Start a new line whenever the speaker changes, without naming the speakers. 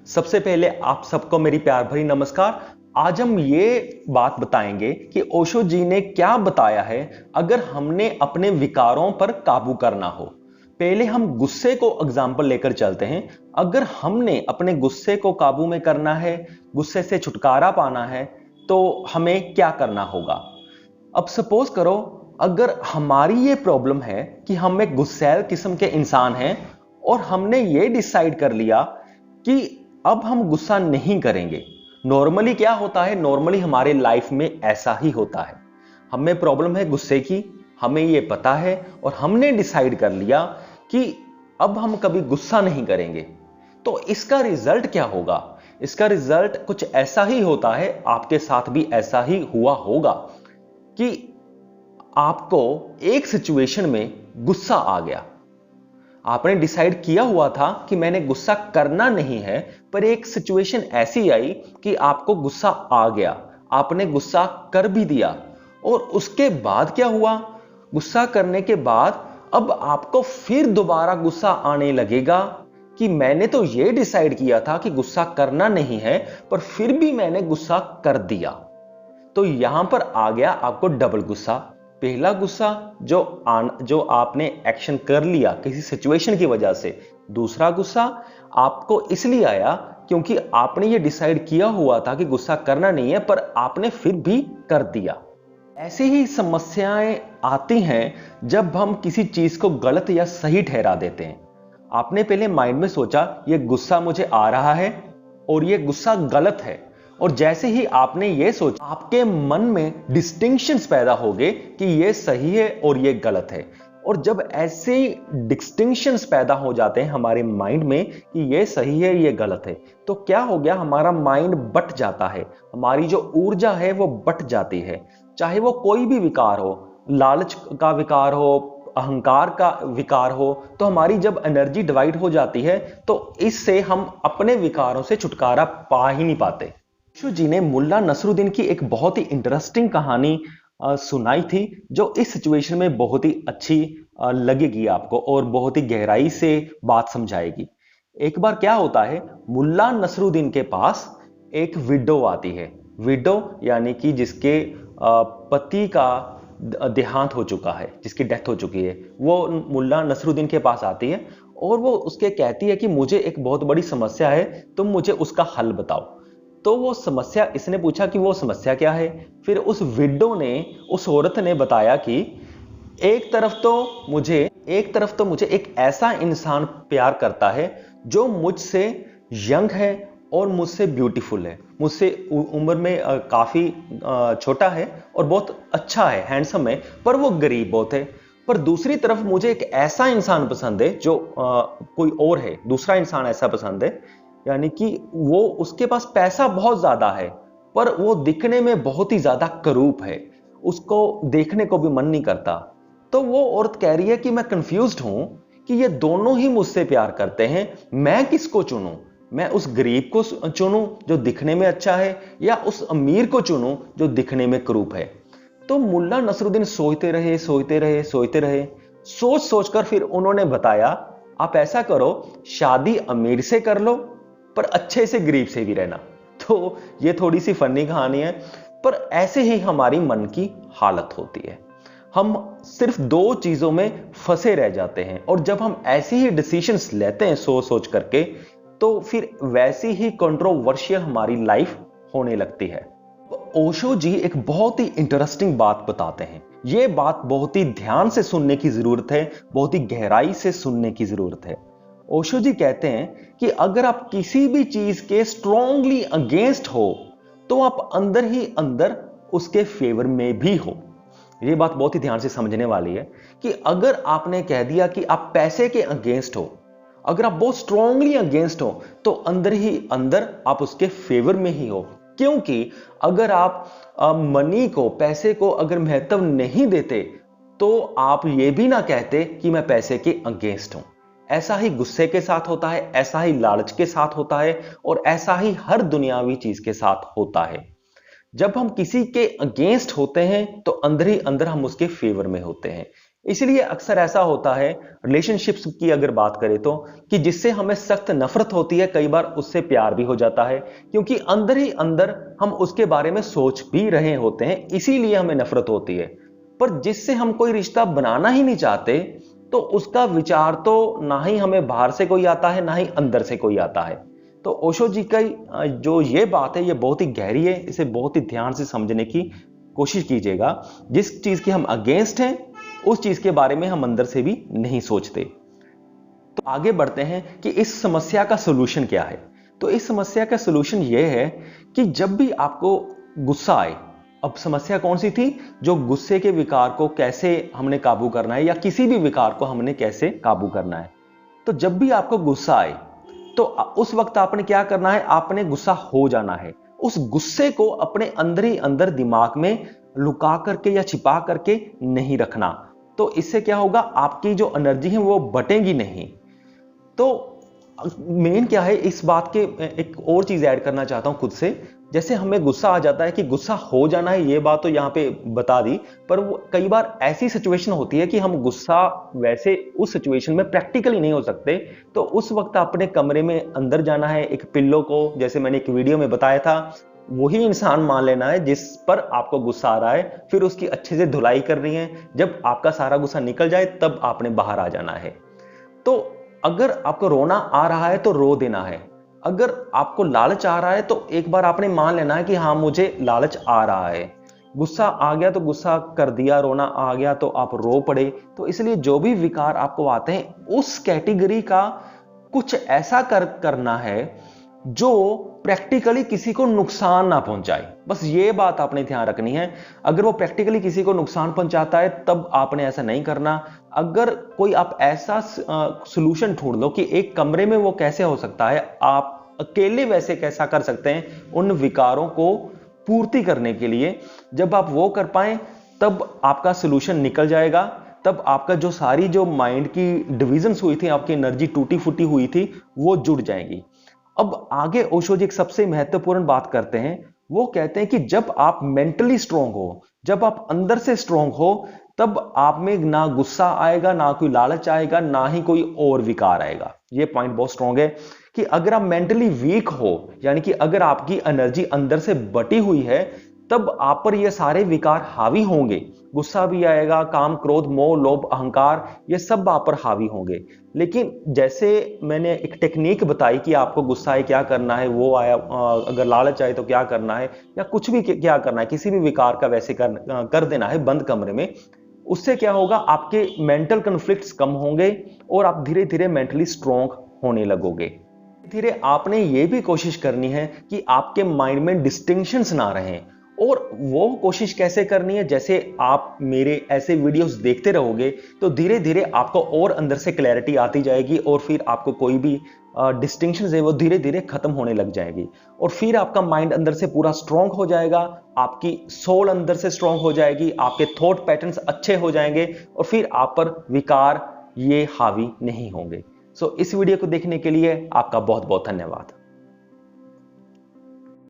सबसे पहले आप सबको मेरी प्यार भरी नमस्कार। आज हम ये बात बताएंगे कि ओशो जी ने क्या बताया है अगर हमने अपने विकारों पर काबू करना हो। पहले हम गुस्से को एग्जाम्पल लेकर चलते हैं। अगर हमने अपने गुस्से को काबू में करना है, गुस्से से छुटकारा पाना है, तो हमें क्या करना होगा। अब सपोज करो, अगर हमारी ये प्रॉब्लम है कि हम एक गुस्सैल किस्म के इंसान हैं और हमने ये डिसाइड कर लिया कि अब हम गुस्सा नहीं करेंगे। नॉर्मली क्या होता है, नॉर्मली हमारे लाइफ में ऐसा ही होता है। हमें प्रॉब्लम है गुस्से की, हमें ये पता है और हमने डिसाइड कर लिया कि अब हम कभी गुस्सा नहीं करेंगे। तो इसका रिजल्ट क्या होगा? इसका रिजल्ट कुछ ऐसा ही होता है, आपके साथ भी ऐसा ही हुआ होगा कि आपको एक सिचुएशन में गुस्सा आ गया। आपने डिसाइड किया हुआ था कि मैंने गुस्सा करना नहीं है, पर एक सिचुएशन ऐसी आई कि आपको गुस्सा आ गया, आपने गुस्सा कर भी दिया। और उसके बाद क्या हुआ? गुस्सा करने के बाद अब आपको फिर दोबारा गुस्सा आने लगेगा कि मैंने तो यह डिसाइड किया था कि गुस्सा करना नहीं है, पर फिर भी मैंने गुस्सा कर दिया। तो यहां पर आ गया आपको डबल गुस्सा। पहला गुस्सा जो आपने एक्शन कर लिया किसी सिचुएशन की वजह से। दूसरा गुस्सा आपको इसलिए आया क्योंकि आपने ये डिसाइड किया हुआ था कि गुस्सा करना नहीं है, पर आपने फिर भी कर दिया। ऐसी ही समस्याएं आती हैं जब हम किसी चीज को गलत या सही ठहरा देते हैं। आपने पहले माइंड में सोचा ये गुस्सा मुझे आ रहा है और ये गुस्सा गलत है, और जैसे ही आपने ये सोचा, आपके मन में डिस्टिंक्शंस पैदा हो गए कि ये सही है और ये गलत है। और जब ऐसे डिस्टिंक्शंस पैदा हो जाते हैं हमारे माइंड में कि ये सही है ये गलत है, तो क्या हो गया, हमारा माइंड बट जाता है, हमारी जो ऊर्जा है वो बट जाती है। चाहे वो कोई भी विकार हो, लालच का विकार हो, अहंकार का विकार हो, तो हमारी जब एनर्जी डिवाइड हो जाती है तो इससे हम अपने विकारों से छुटकारा पा ही नहीं पाते। ओशो जी ने मुल्ला नसरुद्दीन की एक बहुत ही इंटरेस्टिंग कहानी सुनाई थी, जो इस सिचुएशन में बहुत ही अच्छी लगेगी आपको और बहुत ही गहराई से बात समझाएगी। एक बार क्या होता है, मुल्ला नसरुद्दीन के पास एक विडो आती है। विडो यानी कि जिसके पति का देहांत हो चुका है, जिसकी डेथ हो चुकी है, वो मुल्ला नसरुद्दीन के पास आती है और वो उसके कहती है कि मुझे एक बहुत बड़ी समस्या है, तुम मुझे उसका हल बताओ। तो वो समस्या, इसने पूछा कि वो समस्या क्या है। फिर उस विडो ने, उस औरत ने बताया कि एक तरफ तो मुझे एक ऐसा इंसान प्यार करता है जो मुझसे यंग है और मुझसे ब्यूटीफुल है, मुझसे उम्र में काफी छोटा है और बहुत अच्छा है, हैंडसम है, पर वो गरीब बहुत है। पर दूसरी तरफ मुझे एक ऐसा इंसान पसंद है जो कोई और है, दूसरा इंसान ऐसा पसंद है, यानी कि वो, उसके पास पैसा बहुत ज्यादा है पर वो दिखने में बहुत ही ज्यादा करूप है, उसको देखने को भी मन नहीं करता। तो वो औरत कह रही है कि मैं कंफ्यूज्ड हूं कि ये दोनों ही मुझसे प्यार करते हैं, मैं किसको चुनूं? मैं उस गरीब को चुनूं जो दिखने में अच्छा है, या उस अमीर को चुनूं जो दिखने में करूप है? तो मुल्ला नसरुद्दीन सोचते रहे, सोच सोचकर फिर उन्होंने बताया, आप ऐसा करो, शादी अमीर से कर लो पर अच्छे से गरीब से भी रहना। तो ये थोड़ी सी फनी कहानी है, पर ऐसे ही हमारी मन की हालत होती है। हम सिर्फ दो चीजों में फंसे रह जाते हैं, और जब हम ऐसी ही डिसीजंस लेते हैं सोच सोच करके, तो फिर वैसी ही कंट्रोवर्शियल हमारी लाइफ होने लगती है। ओशो जी एक बहुत ही इंटरेस्टिंग बात बताते हैं। यह बात बहुत ही ध्यान से सुनने की जरूरत है, बहुत ही गहराई से सुनने की जरूरत है। ओशो जी कहते हैं कि अगर आप किसी भी चीज के स्ट्रांगली अगेंस्ट हो तो आप अंदर ही अंदर उसके फेवर में भी हो। यह बात बहुत ही ध्यान से समझने वाली है कि अगर आपने कह दिया कि आप पैसे के अगेंस्ट हो, अगर आप बहुत स्ट्रांगली अगेंस्ट हो, तो अंदर ही अंदर आप उसके फेवर में ही हो। क्योंकि अगर आप मनी को, पैसे को अगर महत्व नहीं देते, तो आप ये भी ना कहते कि मैं पैसे के अगेंस्ट हूं। ऐसा ही गुस्से के साथ होता है, ऐसा ही लालच के साथ होता है, और ऐसा ही हर दुनियावी चीज के साथ होता है। जब हम किसी के अगेंस्ट होते हैं तो अंदर ही अंदर हम उसके फेवर में होते हैं। इसलिए अक्सर ऐसा होता है रिलेशनशिप्स की अगर बात करें तो, कि जिससे हमें सख्त नफरत होती है, कई बार उससे प्यार भी हो जाता है, क्योंकि अंदर ही अंदर हम उसके बारे में सोच भी रहे होते हैं, इसीलिए हमें नफरत होती है। पर जिससे हम कोई रिश्ता बनाना ही नहीं चाहते, तो उसका विचार तो ना ही हमें बाहर से कोई आता है, ना ही अंदर से कोई आता है। तो ओशो जी का जो ये बात है, ये बहुत ही गहरी है, इसे बहुत ही ध्यान से समझने की कोशिश कीजिएगा। जिस चीज के हम अगेंस्ट हैं, उस चीज के बारे में हम अंदर से भी नहीं सोचते। तो आगे बढ़ते हैं कि इस समस्या का सोल्यूशन क्या है। तो इस समस्या का सोल्यूशन यह है कि जब भी आपको गुस्सा आए, अब समस्या कौन सी थी, जो गुस्से के विकार को कैसे हमने काबू करना है, या किसी भी विकार को हमने कैसे काबू करना है। तो जब भी आपको गुस्सा आए, तो उस वक्त आपने क्या करना है, आपने गुस्सा हो जाना है। उस गुस्से को अपने अंदर ही अंदर दिमाग में लुका करके या छिपा करके नहीं रखना। तो इससे क्या होगा, आपकी जो एनर्जी है वो बटेगी नहीं। तो मेन क्या है इस बात के, एक और चीज ऐड करना चाहता हूं खुद से। जैसे हमें गुस्सा आ जाता है, कि गुस्सा हो जाना है, ये बात तो यहां पे बता दी, पर वो कई बार ऐसी सिचुएशन होती है कि हम गुस्सा वैसे उस सिचुएशन में प्रैक्टिकली नहीं हो सकते। तो उस वक्त अपने कमरे में अंदर जाना है, एक पिल्लो को, जैसे मैंने एक वीडियो में बताया था, वही इंसान मान लेना है जिस पर आपको गुस्सा आ रहा है, फिर उसकी अच्छे से धुलाई करनी है। जब आपका सारा गुस्सा निकल जाए, तब आपने बाहर आ जाना है। तो अगर आपको रोना आ रहा है तो रो देना है। अगर आपको लालच आ रहा है तो एक बार आपने मान लेना है कि हाँ, मुझे लालच आ रहा है। गुस्सा आ गया तो गुस्सा कर दिया, रोना आ गया तो आप रो पड़े। तो इसलिए जो भी विकार आपको आते हैं, उस कैटेगरी का कुछ ऐसा करना है जो प्रैक्टिकली किसी को नुकसान ना पहुंचाए। बस ये बात आपने ध्यान रखनी है। अगर वो प्रैक्टिकली किसी को नुकसान पहुंचाता है, तब आपने ऐसा नहीं करना। अगर कोई आप ऐसा सॉल्यूशन ढूंढ लो कि एक कमरे में वो कैसे हो सकता है, आप अकेले वैसे कैसा कर सकते हैं उन विकारों को पूर्ति करने के लिए, जब आप वो कर पाए, तब आपका सॉल्यूशन निकल जाएगा। तब आपका जो सारी जो माइंड की डिविजन्स हुई थी, आपकी एनर्जी टूटी फूटी हुई थी, वो जुड़ जाएगी। अब आगे ओशो जी एक सबसे महत्वपूर्ण बात करते हैं। वो कहते हैं कि जब आप मेंटली स्ट्रांग हो, जब आप अंदर से स्ट्रांग हो, तब आप में ना गुस्सा आएगा, ना कोई लालच आएगा, ना ही कोई और विकार आएगा। ये पॉइंट बहुत स्ट्रांग है कि अगर आप मेंटली वीक हो, यानी कि अगर आपकी एनर्जी अंदर से बटी हुई है, तब आप पर ये सारे विकार हावी होंगे। गुस्सा भी आएगा, काम, क्रोध, मोह, लोभ, अहंकार, ये सब आप पर हावी होंगे। लेकिन जैसे मैंने एक टेक्निक बताई कि आपको गुस्सा आए क्या करना है, वो आया, अगर लालच आए तो क्या करना है, या कुछ भी क्या करना है, किसी भी विकार का वैसे कर देना है बंद कमरे में। उससे क्या होगा, आपके मेंटल कॉन्फ्लिक्ट्स कम होंगे और आप धीरे धीरे मेंटली स्ट्रांग होने लगोगे। धीरे आपने ये भी कोशिश करनी है कि आपके माइंड में डिस्टिंक्शंस ना रहें। और वो कोशिश कैसे करनी है, जैसे आप मेरे ऐसे वीडियोस देखते रहोगे, तो धीरे धीरे आपको और अंदर से क्लैरिटी आती जाएगी, और फिर आपको कोई भी डिस्टिंक्शंस है वो धीरे धीरे खत्म होने लग जाएगी। और फिर आपका माइंड अंदर से पूरा स्ट्रांग हो जाएगा, आपकी सोल अंदर से स्ट्रांग हो जाएगी, आपके थॉट पैटर्न्स अच्छे हो जाएंगे, और फिर आप पर विकार ये हावी नहीं होंगे। सो इस वीडियो को देखने के लिए आपका बहुत बहुत धन्यवाद।